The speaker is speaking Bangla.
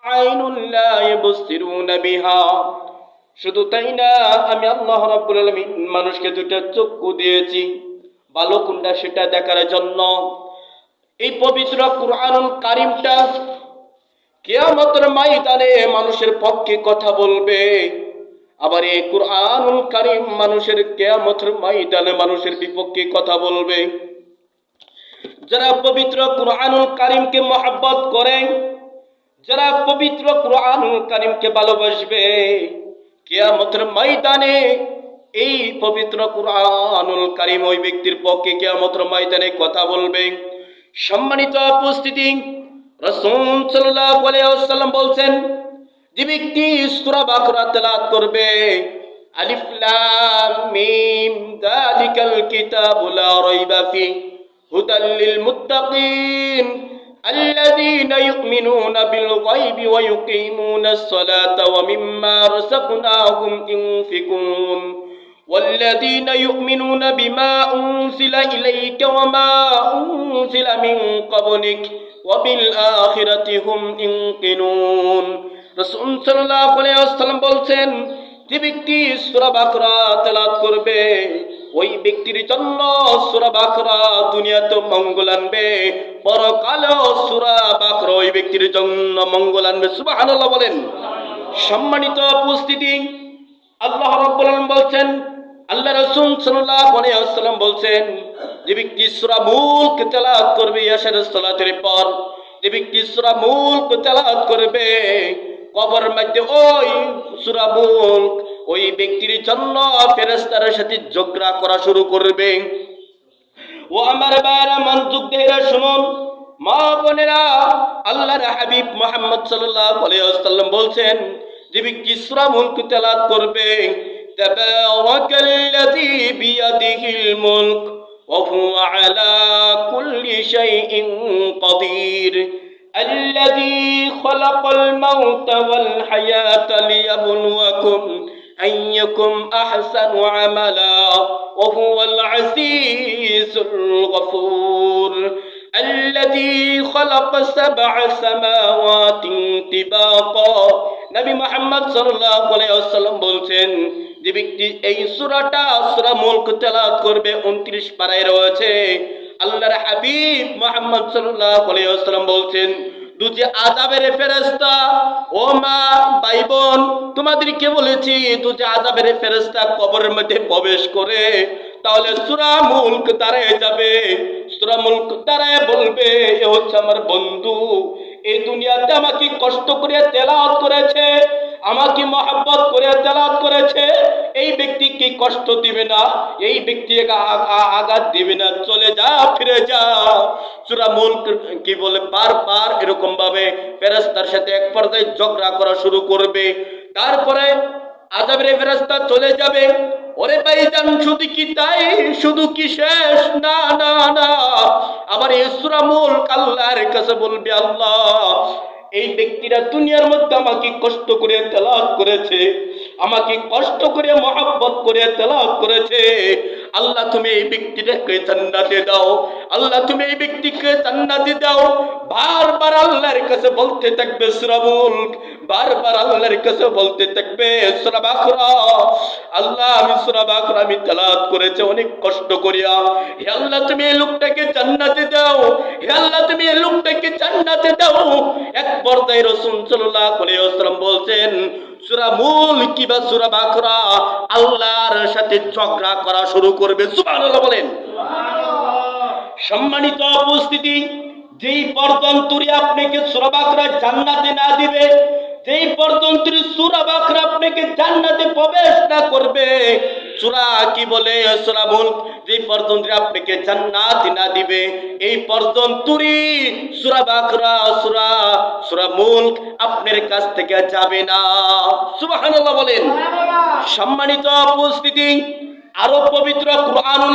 আইনুন লা ইবসিরুনা বিহা। শুধু তাই না, আমি আল্লাহ রাব্বুল আলামিন মানুষকে দুইটা চক্ষু দিয়েছি, ভালো কোনটা সেটা দেখার জন্য। এই পবিত্র কুরআনুল কারীমটা কিয়ামতের ময়দানে মানুষের পক্ষে কথা বলবে। আবার এই কুরআনুল কারীম মানুষের কিয়ামতের ময়দানে মানুষের বিপক্ষে কথা বলবে। যারা পবিত্র কুরআনুল কারীমকে মহব্বত করে, যারা পবিত্র কুরআনুল কারীমকে ভালোবাসবে, কিয়ামতের ময়দানে এই পবিত্র কুরআনুল কারীম ওই ব্যক্তির পক্ষে কিয়ামতের ময়দানে কথা বলবে। সম্মানিত উপস্থিতি, রাসূল সাল্লাল্লাহু আলাইহি ওয়াসাল্লাম বলছেন, যে ব্যক্তি সূরা বাকরা তেলাওয়াত করবে, আলিফ লাম মিম যালিকাল কিতাবু লা রাইবা ফিহি হুদাল লিল মুত্তাকিন الذين يؤمنون بالغيب ويقيمون الصلاة ومما رزقناهم ينفقون والذين يؤمنون بما أنزل إليك وما أنزل من قبلك وبالآخرة هم يوقنون। রাসূল সাল্লাল্লাহু আলাইহি ওয়াসাল্লাম বলছেন, যে ব্যক্তি সূরা বাকরা তেলাওয়াত করবে, ওই ব্যক্তির জন্য সূরা বাকরা দুনিয়াতে মঙ্গল আনবে, পরকালেও সূরা বাকরা ওই ব্যক্তির জন্য মঙ্গল আনবে। সুবহানাল্লাহ বলেন। সম্মানিত উপস্থিতি, আল্লাহ রাব্বুল আলামিন বলছেন, আল্লাহ রাসূল সাল্লাল্লাহু আলাইহি ওয়াসাল্লাম বলছেন, যে ব্যক্তি সূরা মুলক তেলাওয়াত করবে ইয়াশারের সালাতের পর, যে ব্যক্তি সূরা মুলক তেলাওয়াত করবে, কবর মধ্যে ওই সূরা মুলক ওই ব্যক্তির জন্য ফেরেশতার সাথে ঝগড়া করা শুরু করবে। ও আমার ভাইরা, মনোযোগ দিয়ে শুনুন, মা বোনেরা, আল্লাহর হাবিব মুহাম্মদ সাল্লাল্লাহু আলাইহি ওয়াসাল্লাম বলছেন, যে ব্যক্তি সূরা মুলক তেলাওয়াত করবে, তাবারাকাল্লাযী বিয়াদিহিল মুলক ওয়া হুয়া আলা কুল্লি শাইইন কাদির الذي خلق الموت والحياة ليبلوكم أيكم أحسن عملا وهو العزيز الغفور الذي خلق 7 سماوات طباقا। নবী মুহাম্মদ সাল্লাল্লাহু আলাইহি ওয়াসাল্লাম বলছেন, যে ব্যক্তি এই সূরাটা সূরা মুলক তেলাওয়াত করবে, 29 পারায় রয়েছে। আল্লাহর হাবিব মুহাম্মদ সাল্লাল্লাহু আলাইহি ওয়াসাল্লাম বলছেন, দুটি আযাবের ফেরেশতা, ও মা ভাই বোন, তোমাদেরকে বলেছি দুটি আযাবের ফেরেশতা কবরের মধ্যে প্রবেশ করে, তাহলে সূরা মুলক দাঁড়ায় যাবে। সূরা মুলক দাঁড়ায় বলবে, এ হচ্ছে আমার বন্ধু, এই দুনিয়াতে আমাকে কষ্ট করে তেলাওয়াত করেছে, আমাকে মহব্বত করে তেলাওয়াত করেছে, এই ব্যক্তি কি কষ্ট দিবে না, এই ব্যক্তি আঘাত দিবে না, চলে যা, ফিরে যা। সূরা মুলক কি বলে, বারবার এরকম ভাবে ফেরেশতার সাথে এক পর্যায়ে ঝগড়া করা শুরু করবে। তারপরে আযাবের ফেরেশতা চলে যাবে। ওরে ভাইজান, শুধু কি তাই, শুধু কি শেষ? না না না, আবার এই সূরা মুলক আল্লাহর কাছে বলবে, আল্লাহ, এই ব্যক্তিরা দুনিয়ার মধ্যে আমাকে কষ্ট করে তেলাওয়াত করেছে, আমাকে কষ্ট করে মহব্বত করে তেলাওয়াত করেছে, আল্লাহ তুমি এই ব্যক্তিটাকে জান্নাতে দাও, আল্লাহ তুমি এই ব্যক্তিকে জান্নাতে দাও। বারবার আল্লাহর কাছে বলতে থাকবে সূরা মুলক, বারবার আল্লাহর কাছে বলতে থাকবে সূরা বাকরা, আল্লাহ আমি সূরা বাকরা আমি তেলাওয়াত করেছি অনেক কষ্ট করিয়া, হে আল্লাহ তুমি এই লোকটাকে জান্নাতে দাও, হে আল্লাহ তুমি এই লোকটাকে জান্নাতে দাও। এক পর্যায়ে রাসূল সাল্লাল্লাহু আলাইহি ওয়াসাল্লাম বলছেন, সূরা মুলক বা সূরা বাকরা আল্লাহর সাথে ঝগড়া করা শুরু করবে। সুবহানাল্লাহ বলেন। সম্মানিত উপস্থিতি, যেই পর্যন্ত আপনাকে সূরা বাকরা জান্নাতে না দিবে, যেই পর্যন্ত সূরা বাকরা আপনাকে জান্নাতে প্রবেশ না করবে, সূরা কি বলে, সূরা মুলক যেই পর্যন্ত আপনাকে জান্নাতে না দিবে, এই পর্যন্তই সূরা বাকরা সূরা মুলক আপনার কাছ থেকে যাবে না। সুবহানাল্লাহ বলেন। সম্মানিত উপস্থিতি, আরো পবিত্র কুরআনুল